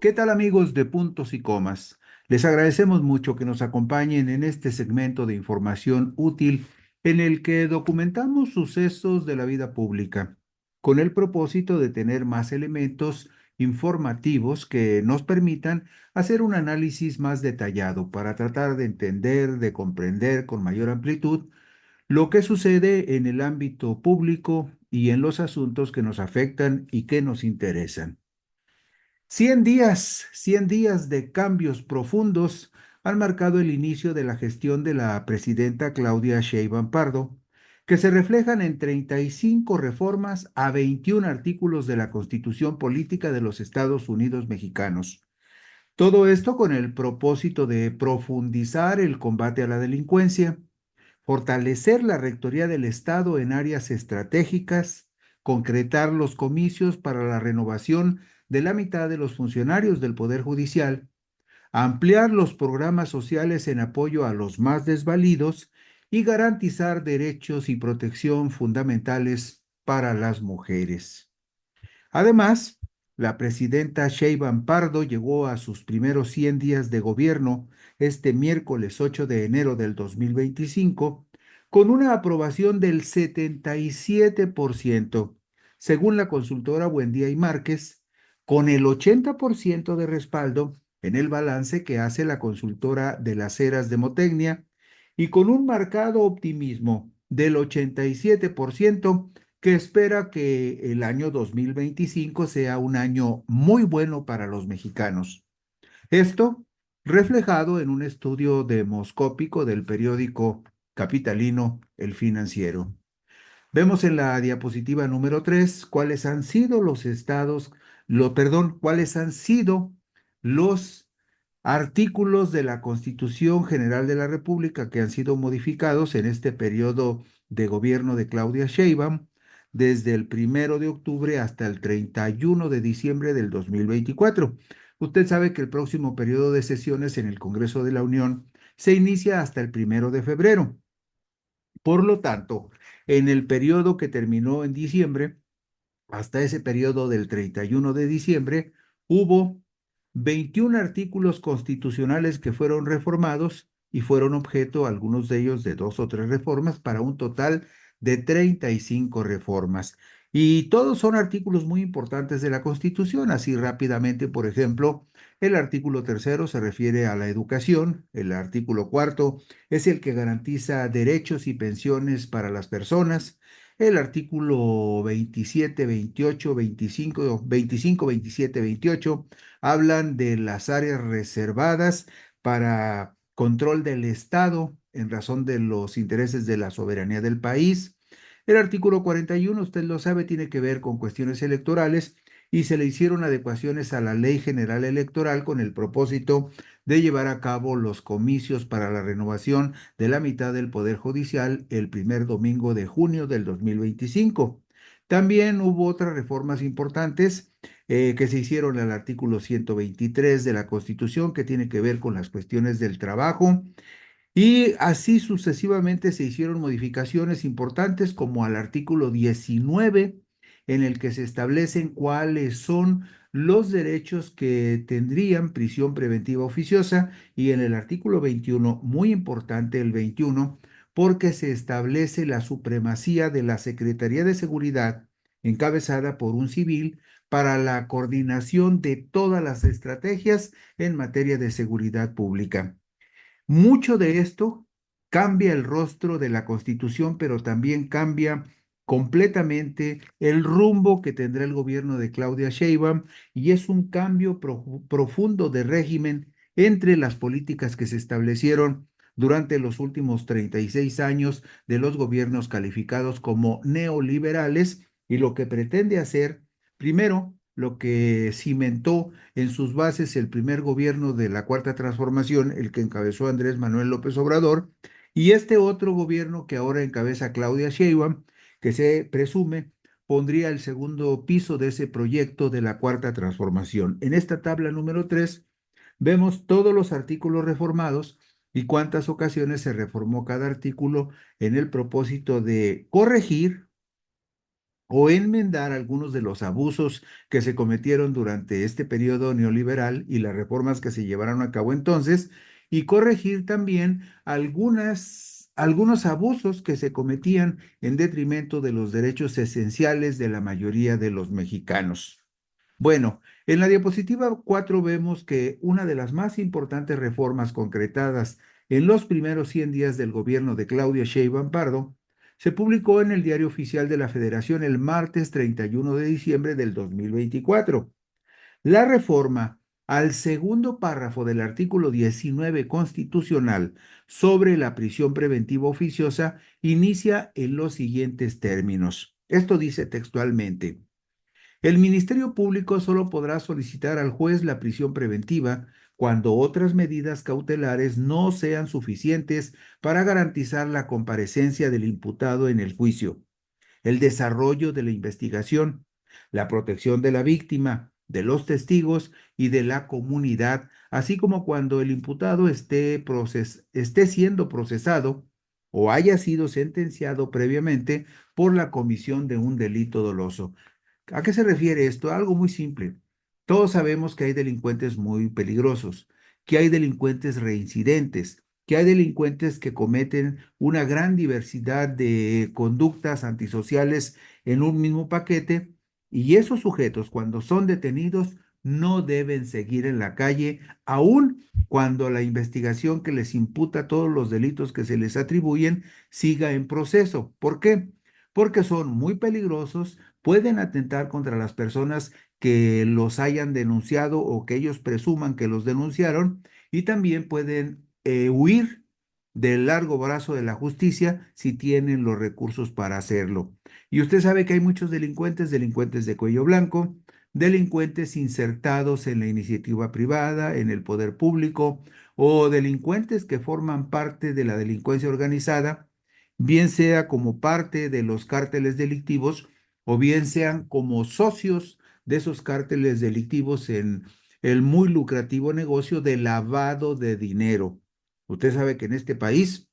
¿Qué tal amigos de Puntos y Comas? Les agradecemos mucho que nos acompañen en este segmento de información útil en el que documentamos sucesos de la vida pública, con el propósito de tener más elementos informativos que nos permitan hacer un análisis más detallado para tratar de entender, de comprender con mayor amplitud lo que sucede en el ámbito público y en los asuntos que nos afectan y que nos interesan. 100 días de cambios profundos han marcado el inicio de la gestión de la presidenta Claudia Sheinbaum Pardo, que se reflejan en 35 reformas a 21 artículos de la Constitución Política de los Estados Unidos Mexicanos. Todo esto con el propósito de profundizar el combate a la delincuencia, fortalecer la rectoría del Estado en áreas estratégicas, concretar los comicios para la renovación de la mitad de los funcionarios del Poder Judicial, ampliar los programas sociales en apoyo a los más desvalidos y garantizar derechos y protección fundamentales para las mujeres. Además, la presidenta Sheinbaum Pardo llegó a sus primeros 100 días de gobierno este miércoles 8 de enero del 2025 con una aprobación del 77%, según la consultora Buendía y Márquez, con el 80% de respaldo en el balance que hace la consultora de las Heras de Motecnia y con un marcado optimismo del 87% que espera que el año 2025 sea un año muy bueno para los mexicanos. Esto reflejado en un estudio demoscópico del periódico capitalino El Financiero. Vemos en la diapositiva número 3 cuáles han sido los estados, cuáles han sido los artículos de la Constitución General de la República que han sido modificados en este periodo de gobierno de Claudia Sheinbaum desde el 1 de octubre hasta el 31 de diciembre del 2024. Usted sabe que el próximo periodo de sesiones en el Congreso de la Unión se inicia hasta el 1 de febrero. Por lo tanto, en el periodo que terminó en diciembre, hasta ese periodo del 31 de diciembre, hubo 21 artículos constitucionales que fueron reformados y fueron objeto, algunos de ellos, de dos o tres reformas, para un total de 35 reformas. Y todos son artículos muy importantes de la Constitución. Así rápidamente, por ejemplo, el artículo tercero se refiere a la educación, el artículo cuarto es el que garantiza derechos y pensiones para las personas, el artículo 27, 28, 25, 25, 27, 28 hablan de las áreas reservadas para control del Estado en razón de los intereses de la soberanía del país. El artículo 41, usted lo sabe, tiene que ver con cuestiones electorales y se le hicieron adecuaciones a la Ley General Electoral con el propósito de llevar a cabo los comicios para la renovación de la mitad del Poder Judicial el primer domingo de junio del 2025. También hubo otras reformas importantes que se hicieron al artículo 123 de la Constitución, que tiene que ver con las cuestiones del trabajo, y así sucesivamente se hicieron modificaciones importantes como al artículo 19, en el que se establecen cuáles son los derechos que tendrían prisión preventiva oficiosa, y en el artículo 21, muy importante el 21, porque se establece la supremacía de la Secretaría de Seguridad, encabezada por un civil, para la coordinación de todas las estrategias en materia de seguridad pública. Mucho de esto cambia el rostro de la Constitución, pero también cambia completamente el rumbo que tendrá el gobierno de Claudia Sheinbaum, y es un cambio profundo de régimen entre las políticas que se establecieron durante los últimos 36 años de los gobiernos calificados como neoliberales y lo que pretende hacer, primero, lo que cimentó en sus bases el primer gobierno de la Cuarta Transformación, el que encabezó Andrés Manuel López Obrador, y este otro gobierno que ahora encabeza Claudia Sheinbaum, que se presume pondría el segundo piso de ese proyecto de la Cuarta Transformación. En esta tabla número 3 vemos todos los artículos reformados y cuántas ocasiones se reformó cada artículo en el propósito de corregir, o enmendar algunos de los abusos que se cometieron durante este periodo neoliberal y las reformas que se llevaron a cabo entonces, y corregir también algunos abusos que se cometían en detrimento de los derechos esenciales de la mayoría de los mexicanos. Bueno, en la diapositiva 4 vemos que una de las más importantes reformas concretadas en los primeros 100 días del gobierno de Claudia Sheinbaum Pardo se publicó en el Diario Oficial de la Federación el martes 31 de diciembre del 2024. La reforma al segundo párrafo del artículo 19 constitucional sobre la prisión preventiva oficiosa inicia en los siguientes términos. Esto dice textualmente: el Ministerio Público solo podrá solicitar al juez la prisión preventiva cuando otras medidas cautelares no sean suficientes para garantizar la comparecencia del imputado en el juicio, el desarrollo de la investigación, la protección de la víctima, de los testigos y de la comunidad, así como cuando el imputado esté siendo procesado o haya sido sentenciado previamente por la comisión de un delito doloso. ¿A qué se refiere esto? Algo muy simple. Todos sabemos que hay delincuentes muy peligrosos, que hay delincuentes reincidentes, que hay delincuentes que cometen una gran diversidad de conductas antisociales en un mismo paquete, y esos sujetos, cuando son detenidos, no deben seguir en la calle, aun cuando la investigación que les imputa todos los delitos que se les atribuyen siga en proceso. ¿Por qué? Porque son muy peligrosos, pueden atentar contra las personas que los hayan denunciado o que ellos presuman que los denunciaron, y también pueden huir del largo brazo de la justicia si tienen los recursos para hacerlo. Y usted sabe que hay muchos delincuentes, delincuentes de cuello blanco, delincuentes insertados en la iniciativa privada, en el poder público, o delincuentes que forman parte de la delincuencia organizada, bien sea como parte de los cárteles delictivos o bien sean como socios de esos cárteles delictivos en el muy lucrativo negocio de lavado de dinero. Usted sabe que en este país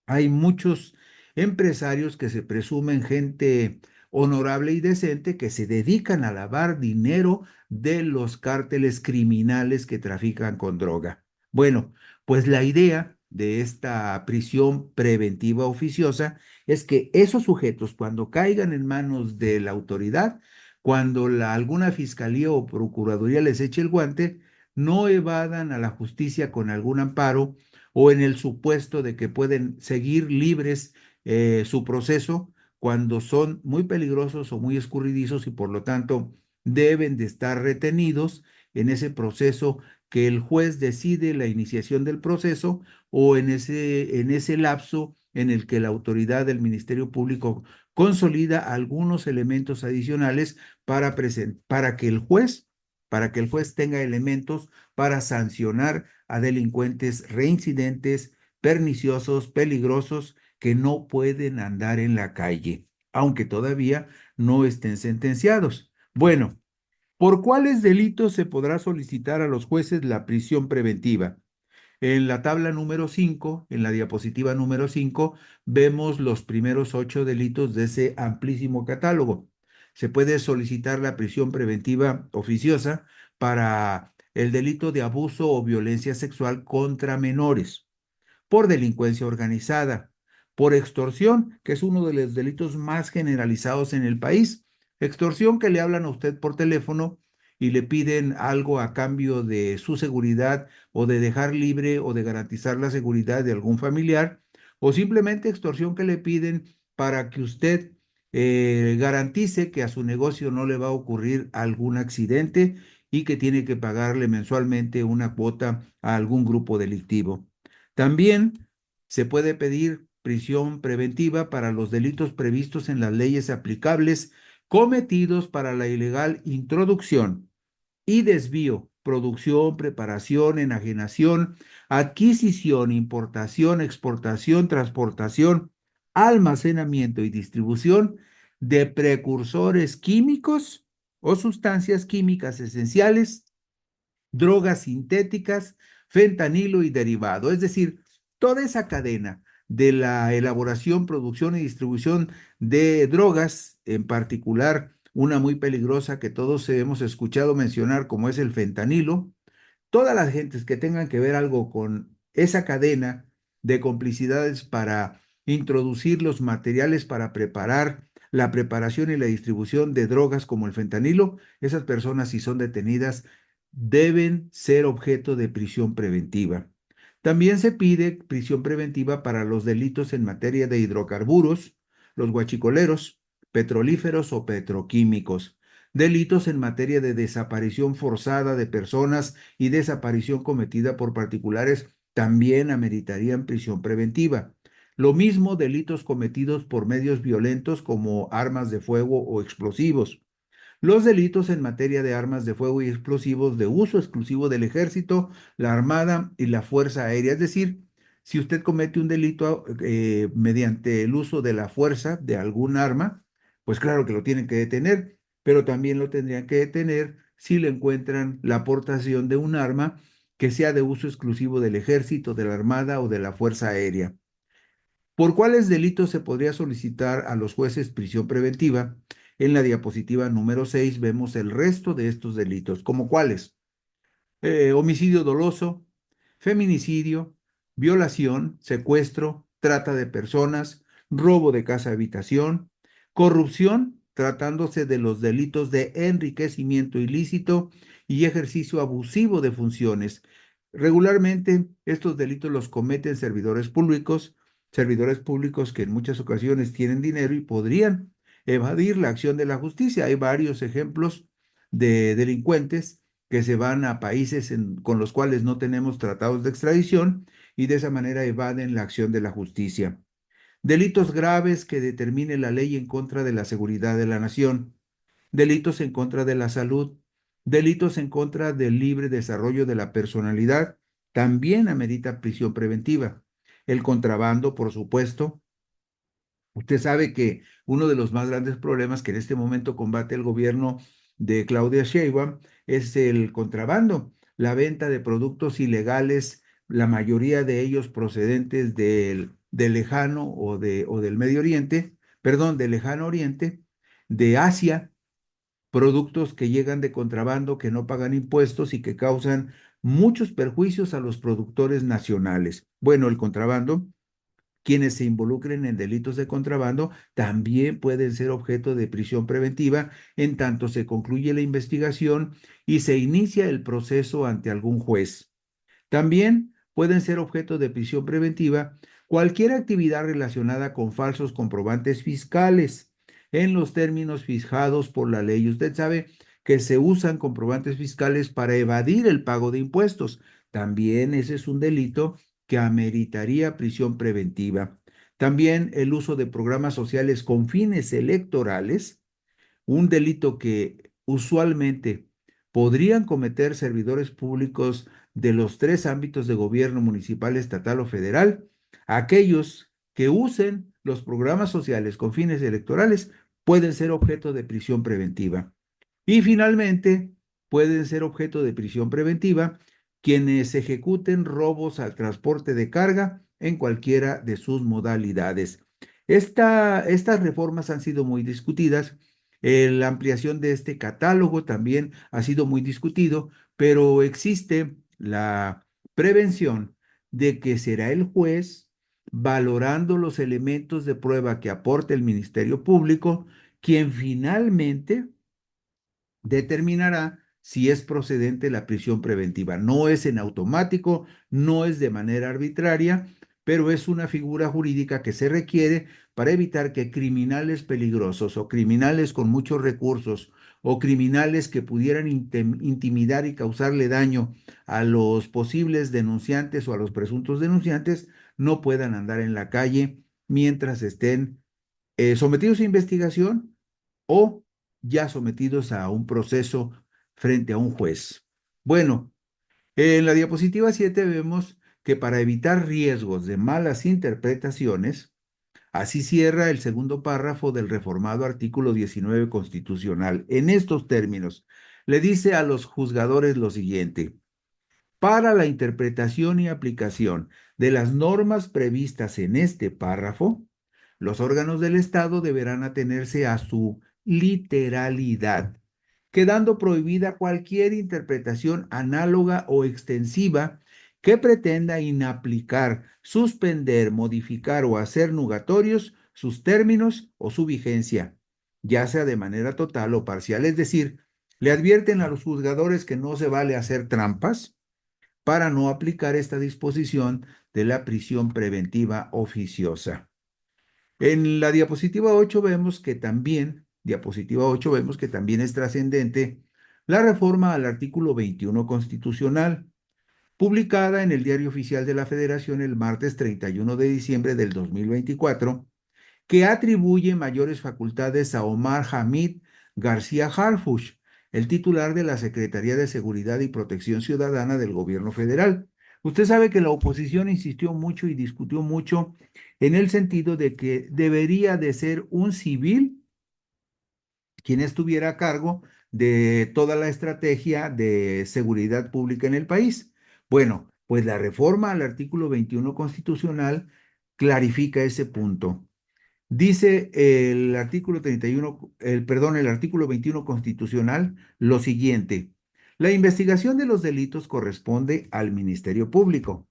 hay muchos empresarios que se presumen gente honorable y decente que se dedican a lavar dinero de los cárteles criminales que trafican con droga. Bueno, pues la idea de esta prisión preventiva oficiosa es que esos sujetos, cuando caigan en manos de la autoridad, cuando alguna fiscalía o procuraduría les eche el guante, no evadan a la justicia con algún amparo o en el supuesto de que pueden seguir libres su proceso cuando son muy peligrosos o muy escurridizos, y por lo tanto deben de estar retenidos en ese proceso que el juez decide la iniciación del proceso, o en ese lapso en el que la autoridad del Ministerio Público consolida algunos elementos adicionales para que el juez tenga elementos para sancionar a delincuentes reincidentes, perniciosos, peligrosos, que no pueden andar en la calle, aunque todavía no estén sentenciados. Bueno, ¿por cuáles delitos se podrá solicitar a los jueces la prisión preventiva? En la tabla número 5, en la diapositiva número 5, vemos los primeros 8 delitos de ese amplísimo catálogo. Se puede solicitar la prisión preventiva oficiosa para el delito de abuso o violencia sexual contra menores, por delincuencia organizada, por extorsión, que es uno de los delitos más generalizados en el país. Extorsión, que le hablan a usted por teléfono y le piden algo a cambio de su seguridad, o de dejar libre o de garantizar la seguridad de algún familiar, o simplemente extorsión que le piden para que usted garantice que a su negocio no le va a ocurrir algún accidente y que tiene que pagarle mensualmente una cuota a algún grupo delictivo. También se puede pedir prisión preventiva para los delitos previstos en las leyes aplicables cometidos para la ilegal introducción y desvío, producción, preparación, enajenación, adquisición, importación, exportación, transportación, almacenamiento y distribución de precursores químicos o sustancias químicas esenciales, drogas sintéticas, fentanilo y derivado. Es decir, toda esa cadena de la elaboración, producción y distribución de drogas, en particular una muy peligrosa que todos hemos escuchado mencionar como es el fentanilo. Todas las gentes que tengan que ver algo con esa cadena de complicidades para introducir los materiales para preparar la preparación y la distribución de drogas como el fentanilo, esas personas, si son detenidas, deben ser objeto de prisión preventiva. También se pide prisión preventiva para los delitos en materia de hidrocarburos, los guachicoleros, petrolíferos o petroquímicos, delitos en materia de desaparición forzada de personas y desaparición cometida por particulares también ameritarían prisión preventiva. Lo mismo delitos cometidos por medios violentos como armas de fuego o explosivos. Los delitos en materia de armas de fuego y explosivos de uso exclusivo del ejército, la armada y la fuerza aérea. Es decir, si usted comete un delito mediante el uso de la fuerza de algún arma, pues claro que lo tienen que detener, pero también lo tendrían que detener si le encuentran la aportación de un arma que sea de uso exclusivo del ejército, de la armada o de la fuerza aérea. ¿Por cuáles delitos se podría solicitar a los jueces prisión preventiva? En la diapositiva número 6 vemos el resto de estos delitos, como cuáles: homicidio doloso, feminicidio, violación, secuestro, trata de personas, robo de casa-habitación, corrupción, tratándose de los delitos de enriquecimiento ilícito y ejercicio abusivo de funciones. Regularmente, estos delitos los cometen servidores públicos que en muchas ocasiones tienen dinero y podrían evadir la acción de la justicia. Hay varios ejemplos de delincuentes que se van a países con los cuales no tenemos tratados de extradición y de esa manera evaden la acción de la justicia. Delitos graves que determine la ley en contra de la seguridad de la nación, delitos en contra de la salud, delitos en contra del libre desarrollo de la personalidad, también amerita prisión preventiva. El contrabando, por supuesto. Usted sabe que uno de los más grandes problemas que en este momento combate el gobierno de Claudia Sheinbaum es el contrabando, la venta de productos ilegales, la mayoría de ellos procedentes del lejano o del Medio Oriente, perdón, del lejano Oriente, de Asia, productos que llegan de contrabando, que no pagan impuestos y que causan muchos perjuicios a los productores nacionales. Bueno, el contrabando, quienes se involucren en delitos de contrabando también pueden ser objeto de prisión preventiva en tanto se concluye la investigación y se inicia el proceso ante algún juez. También pueden ser objeto de prisión preventiva cualquier actividad relacionada con falsos comprobantes fiscales en los términos fijados por la ley. Usted sabe que se usan comprobantes fiscales para evadir el pago de impuestos. También ese es un delito que ameritaría prisión preventiva. También el uso de programas sociales con fines electorales, un delito que usualmente podrían cometer servidores públicos de los tres ámbitos de gobierno: municipal, estatal o federal. Aquellos que usen los programas sociales con fines electorales pueden ser objeto de prisión preventiva. Y finalmente, pueden ser objeto de prisión preventiva quienes ejecuten robos al transporte de carga en cualquiera de sus modalidades. Estas reformas han sido muy discutidas. La ampliación de este catálogo también ha sido muy discutido, pero existe la prevención de que será el juez, valorando los elementos de prueba que aporte el Ministerio Público, quien finalmente determinará si es procedente la prisión preventiva. No es en automático, no es de manera arbitraria, pero es una figura jurídica que se requiere para evitar que criminales peligrosos o criminales con muchos recursos o criminales que pudieran intimidar y causarle daño a los posibles denunciantes o a los presuntos denunciantes no puedan andar en la calle mientras estén sometidos a investigación o ya sometidos a un proceso frente a un juez. Bueno, en la diapositiva 7 vemos que para evitar riesgos de malas interpretaciones, así cierra el segundo párrafo del reformado artículo 19 constitucional. En estos términos, le dice a los juzgadores lo siguiente: Para la interpretación y aplicación de las normas previstas en este párrafo, los órganos del Estado deberán atenerse a su literalidad, quedando prohibida cualquier interpretación análoga o extensiva que pretenda inaplicar, suspender, modificar o hacer nugatorios sus términos o su vigencia, ya sea de manera total o parcial. Es decir, le advierten a los juzgadores que no se vale hacer trampas para no aplicar esta disposición de la prisión preventiva oficiosa. En la diapositiva 8 vemos que también es trascendente la reforma al artículo 21 constitucional, publicada en el Diario Oficial de la Federación el martes 31 de diciembre del 2024, que atribuye mayores facultades a Omar Hamid García Harfuch, el titular de la Secretaría de Seguridad y Protección Ciudadana del Gobierno Federal. Usted sabe que la oposición insistió mucho y discutió mucho en el sentido de que debería de ser un civil quien estuviera a cargo de toda la estrategia de seguridad pública en el país. Bueno, pues la reforma al artículo 21 constitucional clarifica ese punto. Dice el artículo 31, el artículo 21 constitucional lo siguiente: la investigación de los delitos corresponde al Ministerio Público,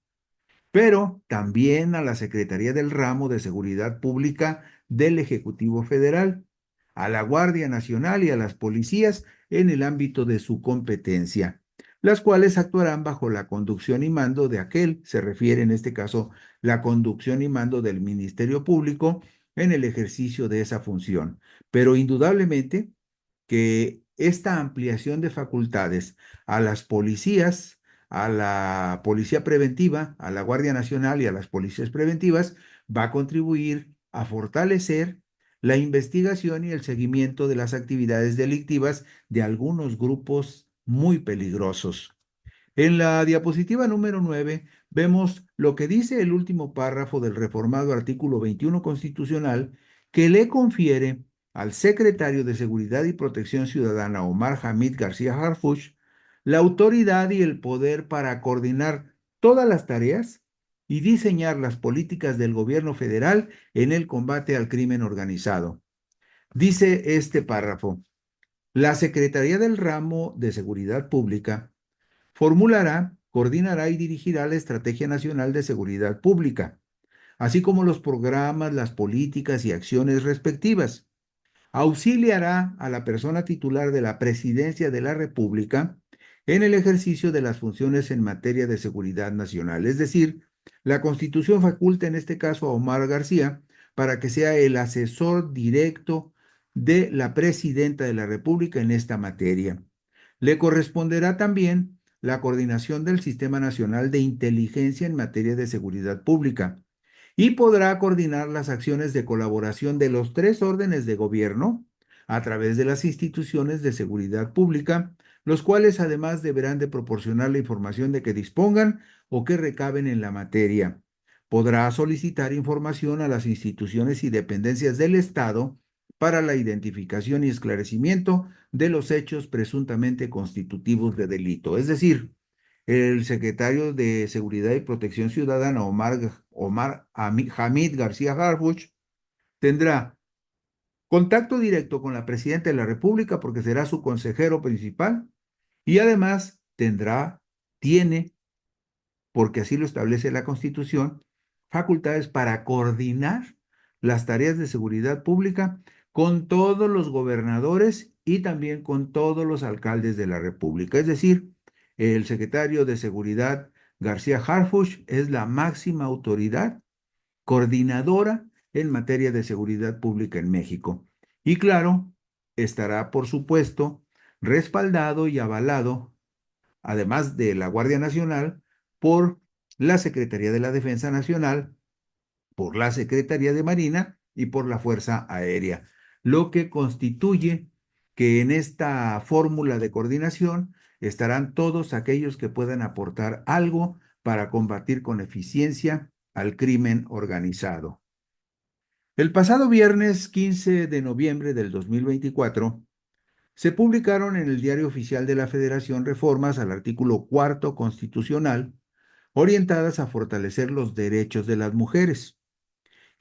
pero también a la Secretaría del Ramo de Seguridad Pública del Ejecutivo Federal, a la Guardia Nacional y a las policías en el ámbito de su competencia, las cuales actuarán bajo la conducción y mando de aquel, se refiere en este caso la conducción y mando del Ministerio Público en el ejercicio de esa función. Pero indudablemente que esta ampliación de facultades a las policías, a la policía preventiva, a la Guardia Nacional y a las policías preventivas, va a contribuir a fortalecer la investigación y el seguimiento de las actividades delictivas de algunos grupos muy peligrosos. En la diapositiva número 9 vemos lo que dice el último párrafo del reformado artículo 21 constitucional, que le confiere al secretario de Seguridad y Protección Ciudadana, Omar Hamid García Harfuch, la autoridad y el poder para coordinar todas las tareas y diseñar las políticas del gobierno federal en el combate al crimen organizado. Dice este párrafo: la Secretaría del Ramo de Seguridad Pública formulará, coordinará y dirigirá la Estrategia Nacional de Seguridad Pública, así como los programas, las políticas y acciones respectivas. Auxiliará a la persona titular de la Presidencia de la República en el ejercicio de las funciones en materia de seguridad nacional. Es decir, la Constitución faculta en este caso a Omar García para que sea el asesor directo de la Presidenta de la República en esta materia. Le corresponderá también la coordinación del Sistema Nacional de Inteligencia en materia de seguridad pública y podrá coordinar las acciones de colaboración de los tres órdenes de gobierno a través de las instituciones de seguridad pública, los cuales además deberán de proporcionar la información de que dispongan o que recaben en la materia. Podrá solicitar información a las instituciones y dependencias del Estado para la identificación y esclarecimiento de los hechos presuntamente constitutivos de delito. Es decir, el secretario de Seguridad y Protección Ciudadana, Hamid García Harfuch, tendrá contacto directo con la Presidenta de la República porque será su consejero principal y además tiene, porque así lo establece la Constitución, facultades para coordinar las tareas de seguridad pública con todos los gobernadores y también con todos los alcaldes de la República. Es decir, el secretario de Seguridad, García Harfuch, es la máxima autoridad coordinadora en materia de seguridad pública en México. Y claro, estará, por supuesto, respaldado y avalado, además de la Guardia Nacional, por la Secretaría de la Defensa Nacional, por la Secretaría de Marina y por la Fuerza Aérea, lo que constituye que en esta fórmula de coordinación estarán todos aquellos que puedan aportar algo para combatir con eficiencia al crimen organizado. El pasado viernes 15 de noviembre del 2024, Se publicaron en el Diario Oficial de la Federación reformas al artículo cuarto constitucional orientadas a fortalecer los derechos de las mujeres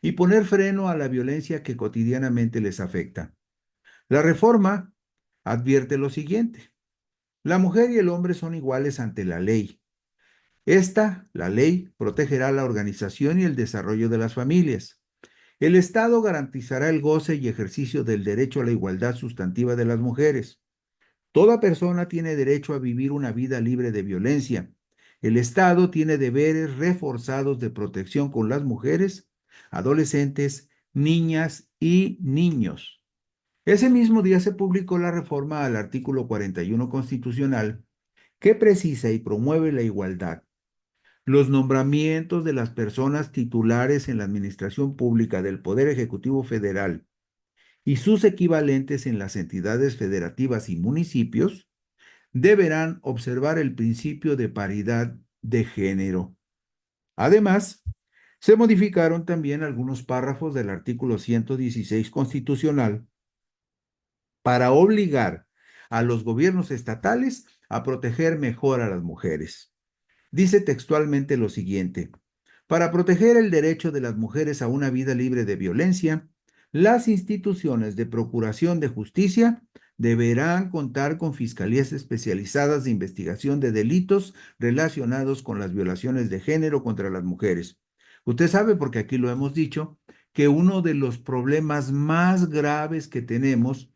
y poner freno a la violencia que cotidianamente les afecta. La reforma advierte lo siguiente: la mujer y el hombre son iguales ante la ley. La ley, protegerá la organización y el desarrollo de las familias. El Estado garantizará el goce y ejercicio del derecho a la igualdad sustantiva de las mujeres. Toda persona tiene derecho a vivir una vida libre de violencia. El Estado tiene deberes reforzados de protección con las mujeres, adolescentes, niñas y niños. Ese mismo día se publicó la reforma al artículo 41 constitucional que precisa y promueve la igualdad. Los nombramientos de las personas titulares en la administración pública del Poder Ejecutivo Federal y sus equivalentes en las entidades federativas y municipios deberán observar el principio de paridad de género. Además, se modificaron también algunos párrafos del artículo 116 constitucional para obligar a los gobiernos estatales a proteger mejor a las mujeres. Dice textualmente lo siguiente: para proteger el derecho de las mujeres a una vida libre de violencia, las instituciones de procuración de justicia deberán contar con fiscalías especializadas de investigación de delitos relacionados con las violaciones de género contra las mujeres. Usted sabe, porque aquí lo hemos dicho, que uno de los problemas más graves que tenemos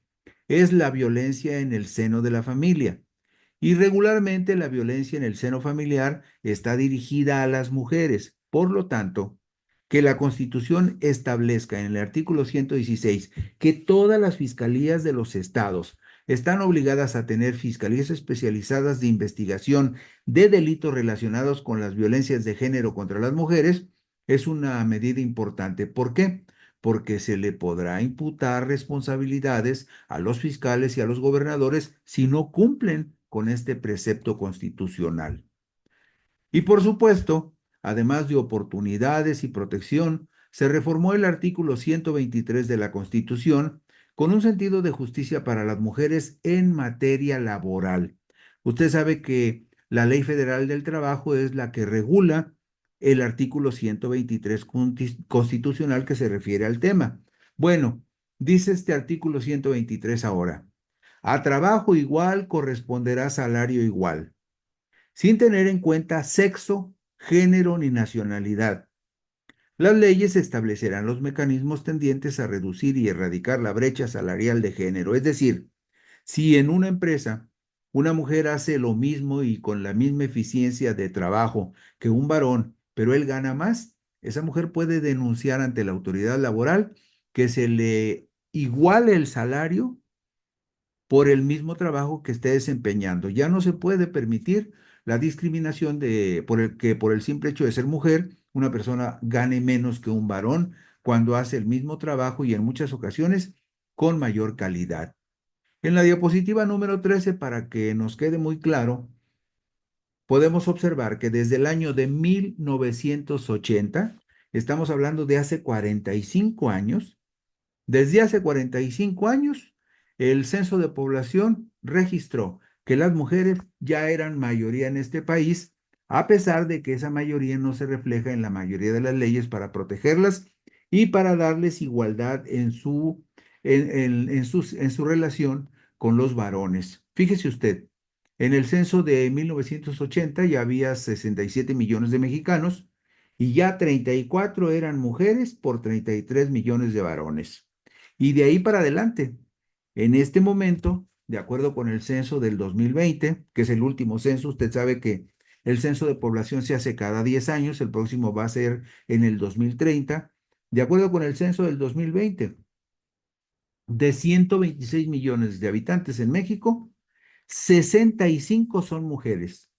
es la violencia en el seno de la familia. Y regularmente la violencia en el seno familiar está dirigida a las mujeres. Por lo tanto, que la Constitución establezca en el artículo 116 que todas las fiscalías de los estados están obligadas a tener fiscalías especializadas de investigación de delitos relacionados con las violencias de género contra las mujeres es una medida importante. ¿Por qué? Porque se le podrá imputar responsabilidades a los fiscales y a los gobernadores si no cumplen con este precepto constitucional. Y por supuesto, además de oportunidades y protección, se reformó el artículo 123 de la Constitución con un sentido de justicia para las mujeres en materia laboral. Usted sabe que la Ley Federal del Trabajo es la que regula el artículo 123 constitucional que se refiere al tema. Bueno, dice este artículo 123 ahora: a trabajo igual corresponderá salario igual, sin tener en cuenta sexo, género ni nacionalidad. Las leyes establecerán los mecanismos tendientes a reducir y erradicar la brecha salarial de género. Es decir, si en una empresa una mujer hace lo mismo y con la misma eficiencia de trabajo que un varón, pero él gana más, esa mujer puede denunciar ante la autoridad laboral que se le iguale el salario por el mismo trabajo que esté desempeñando. Ya no se puede permitir la discriminación por el simple hecho de ser mujer, una persona gane menos que un varón cuando hace el mismo trabajo y en muchas ocasiones con mayor calidad. En la diapositiva número 13, para que nos quede muy claro, podemos observar que desde el año de 1980, estamos hablando de hace 45 años, desde hace 45 años, el censo de población registró que las mujeres ya eran mayoría en este país, a pesar de que esa mayoría no se refleja en la mayoría de las leyes para protegerlas y para darles igualdad en su relación con los varones. Fíjese usted, en el censo de 1980 ya había 67 millones de mexicanos y ya 34 eran mujeres por 33 millones de varones. Y de ahí para adelante, en este momento, de acuerdo con el censo del 2020, que es el último censo, usted sabe que el censo de población se hace cada 10 años, el próximo va a ser en el 2030. De acuerdo con el censo del 2020, de 126 millones de habitantes en México, 65 son mujeres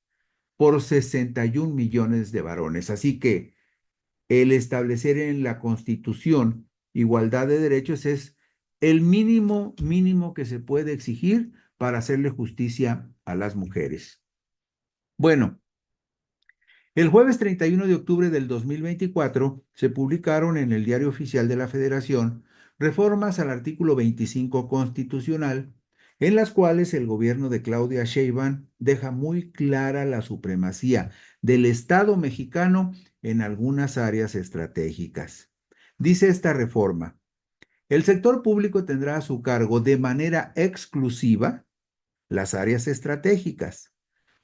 por 61 millones de varones. Así que el establecer en la Constitución igualdad de derechos es el mínimo que se puede exigir para hacerle justicia a las mujeres. Bueno, el jueves 31 de octubre del 2024 se publicaron en el Diario Oficial de la Federación reformas al artículo 25 constitucional en las cuales el gobierno de Claudia Sheinbaum deja muy clara la supremacía del Estado mexicano en algunas áreas estratégicas. Dice esta reforma: el sector público tendrá a su cargo de manera exclusiva las áreas estratégicas,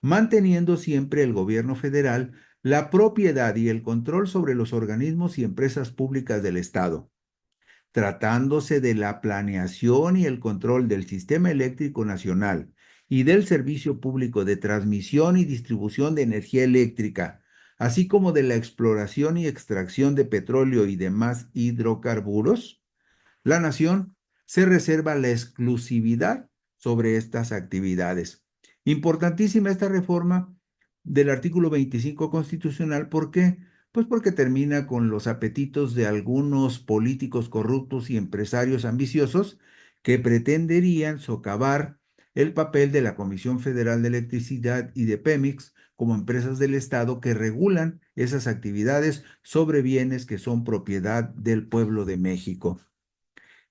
manteniendo siempre el gobierno federal la propiedad y el control sobre los organismos y empresas públicas del Estado, tratándose de la planeación y el control del sistema eléctrico nacional y del servicio público de transmisión y distribución de energía eléctrica, así como de la exploración y extracción de petróleo y demás hidrocarburos. La nación se reserva la exclusividad sobre estas actividades. Importantísima esta reforma del artículo 25 constitucional. ¿Por qué? Pues porque termina con los apetitos de algunos políticos corruptos y empresarios ambiciosos que pretenderían socavar el papel de la Comisión Federal de Electricidad y de Pemex como empresas del Estado que regulan esas actividades sobre bienes que son propiedad del pueblo de México.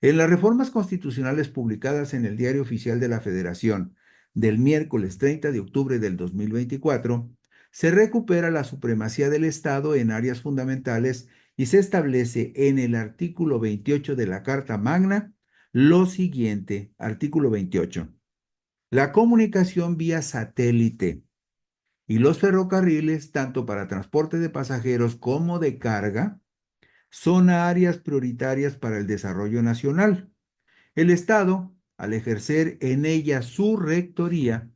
En las reformas constitucionales publicadas en el Diario Oficial de la Federación del miércoles 30 de octubre del 2024, se recupera la supremacía del Estado en áreas fundamentales y se establece en el artículo 28 de la Carta Magna lo siguiente: artículo 28. La comunicación vía satélite y los ferrocarriles, tanto para transporte de pasajeros como de carga, son áreas prioritarias para el desarrollo nacional. El Estado, al ejercer en ella su rectoría,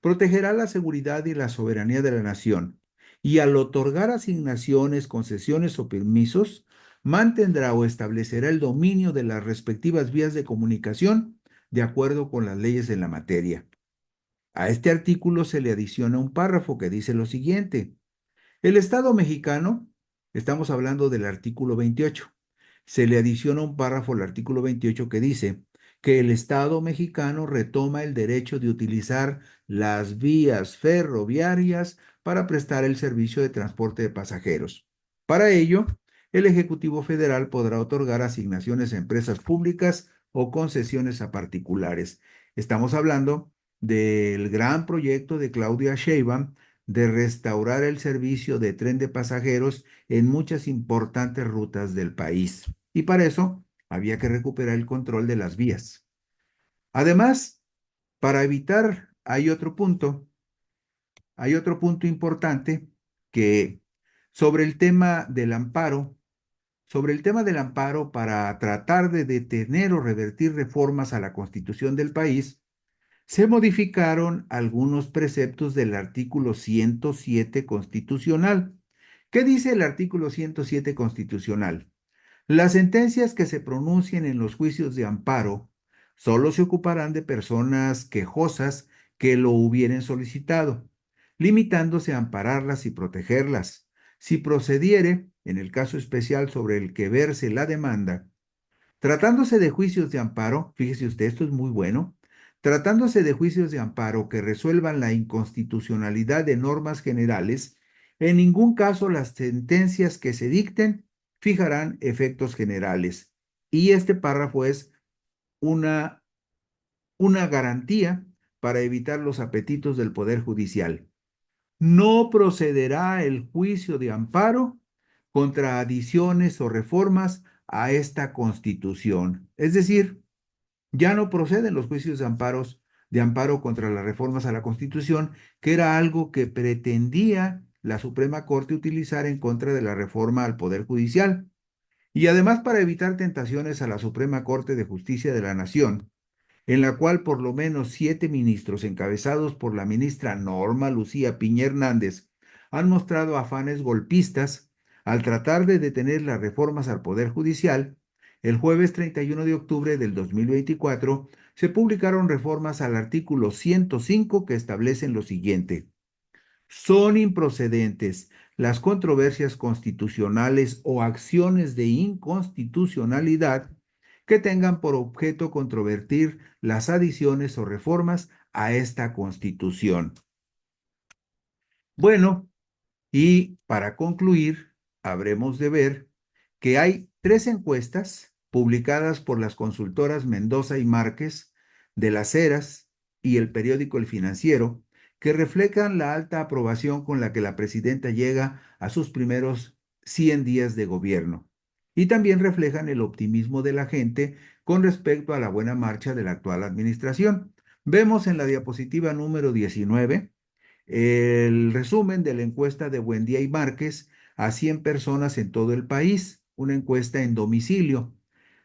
protegerá la seguridad y la soberanía de la nación, y al otorgar asignaciones, concesiones o permisos, mantendrá o establecerá el dominio de las respectivas vías de comunicación de acuerdo con las leyes en la materia. A este artículo se le adiciona un párrafo que dice lo siguiente: el Estado mexicano, estamos hablando del artículo 28, se le adiciona un párrafo al artículo 28 que dice que el Estado mexicano retoma el derecho de utilizar las vías ferroviarias para prestar el servicio de transporte de pasajeros. Para ello, el Ejecutivo Federal podrá otorgar asignaciones a empresas públicas o concesiones a particulares. Estamos hablando del gran proyecto de Claudia Sheinbaum de restaurar el servicio de tren de pasajeros en muchas importantes rutas del país. Y para eso había que recuperar el control de las vías. Además, para evitar, hay otro punto importante que sobre el tema del amparo, para tratar de detener o revertir reformas a la Constitución del país, se modificaron algunos preceptos del artículo 107 constitucional. ¿Qué dice el artículo 107 constitucional? Las sentencias que se pronuncien en los juicios de amparo solo se ocuparán de personas quejosas que lo hubieren solicitado, limitándose a ampararlas y protegerlas. Si procediere, en el caso especial sobre el que verse la demanda, tratándose de juicios de amparo, fíjese usted, esto es muy bueno, tratándose de juicios de amparo que resuelvan la inconstitucionalidad de normas generales, en ningún caso las sentencias que se dicten fijarán efectos generales. Y este párrafo es una, una garantía para evitar los apetitos del Poder Judicial. No procederá el juicio de amparo contra adiciones o reformas a esta Constitución. Es decir, ya no proceden los juicios de amparo contra las reformas a la Constitución, que era algo que pretendía la Suprema Corte utilizar en contra de la reforma al Poder Judicial. Y además, para evitar tentaciones a la Suprema Corte de Justicia de la Nación, en la cual por lo menos 7 ministros encabezados por la ministra Norma Lucía Piña Hernández han mostrado afanes golpistas al tratar de detener las reformas al Poder Judicial. El jueves 31 de octubre del 2024 se publicaron reformas al artículo 105 que establecen lo siguiente: son improcedentes las controversias constitucionales o acciones de inconstitucionalidad que tengan por objeto controvertir las adiciones o reformas a esta Constitución. Bueno, y para concluir, habremos de ver que hay 3 encuestas publicadas por las consultoras Mendoza y Márquez de Las Heras y el periódico El Financiero, que reflejan la alta aprobación con la que la presidenta llega a sus primeros 100 días de gobierno. Y también reflejan el optimismo de la gente con respecto a la buena marcha de la actual administración. Vemos en la diapositiva número 19 el resumen de la encuesta de Buendía y Márquez a 100 personas en todo el país, una encuesta en domicilio.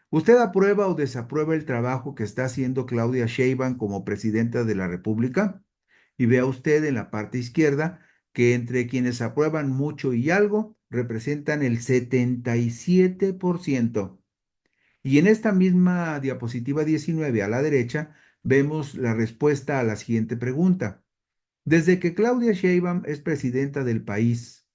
¿Usted aprueba o desaprueba el trabajo que está haciendo Claudia Sheinbaum como presidenta de la República? Y vea usted en la parte izquierda que entre quienes aprueban mucho y algo representan el 77%. Y en esta misma diapositiva 19 a la derecha vemos la respuesta a la siguiente pregunta. Desde que Claudia Sheinbaum es presidenta del país,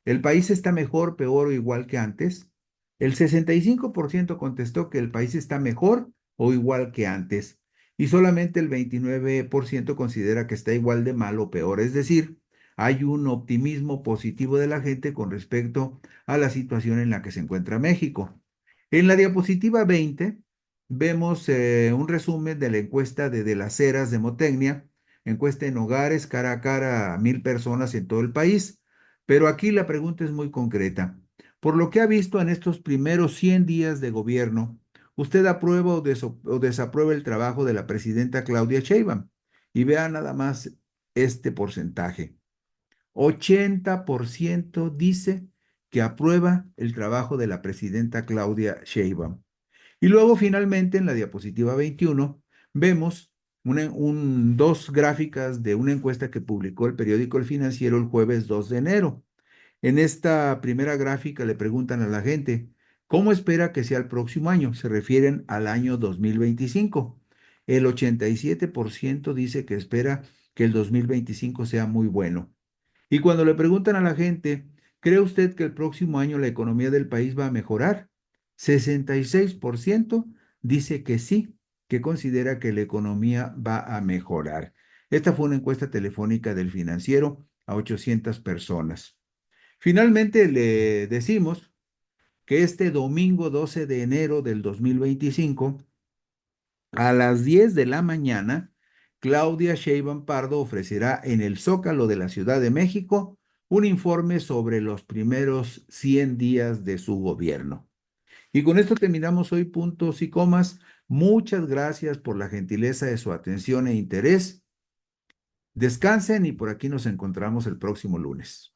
¿el país está mejor, peor o igual que antes? El 65% contestó que el país está mejor o igual que antes y solamente el 29% considera que está igual de mal o peor. Es decir, hay un optimismo positivo de la gente con respecto a la situación en la que se encuentra México. En la diapositiva 20 vemos un resumen de la encuesta de las Heras de Motecnia, encuesta en hogares cara a cara a 1,000 personas en todo el país. Pero aquí la pregunta es muy concreta. Por lo que ha visto en estos primeros 100 días de gobierno, ¿usted aprueba o desaprueba el trabajo de la presidenta Claudia Sheinbaum? Y vea nada más este porcentaje. 80% dice que aprueba el trabajo de la presidenta Claudia Sheinbaum. Y luego finalmente en la diapositiva 21 vemos dos gráficas de una encuesta que publicó el periódico El Financiero el jueves 2 de enero. En esta primera gráfica le preguntan a la gente, ¿cómo espera que sea el próximo año? Se refieren al año 2025. El 87% dice que espera que el 2025 sea muy bueno. Y cuando le preguntan a la gente, ¿cree usted que el próximo año la economía del país va a mejorar? 66% dice que sí, que considera que la economía va a mejorar. Esta fue una encuesta telefónica del Financiero a 800 personas. Finalmente le decimos que este domingo 12 de enero del 2025, a las 10 de la mañana, Claudia Sheinbaum Pardo ofrecerá en el Zócalo de la Ciudad de México un informe sobre los primeros 100 días de su gobierno. Y con esto terminamos hoy puntos y comas. Muchas gracias por la gentileza de su atención e interés. Descansen y por aquí nos encontramos el próximo lunes.